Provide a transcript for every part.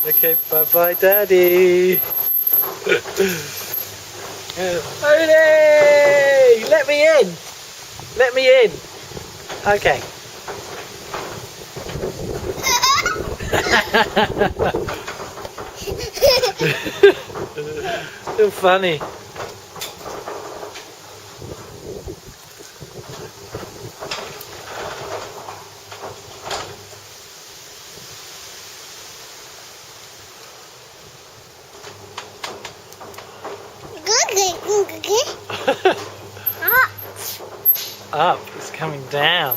Okay, bye-bye, Daddy. Bodhi! Let me in! Let me in! Okay. Still funny. Up, it's coming down.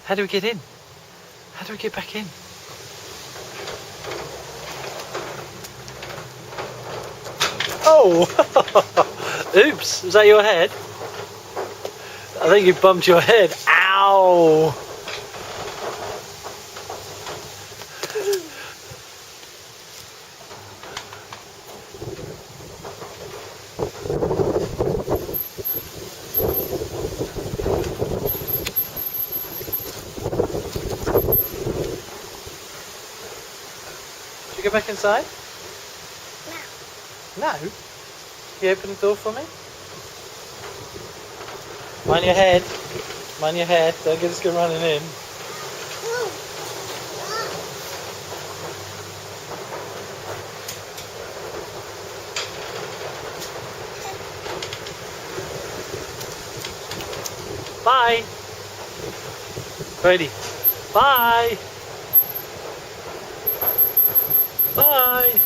How do we get in? How do we get back in? Oh! Oops, was that your head? I think you bumped your head. Ow! Did you go back inside? No. No? Can you open the door for me? Mind your head. Mind your head. Don't get us go running in. Bye. Bodhi. Bye. Bye.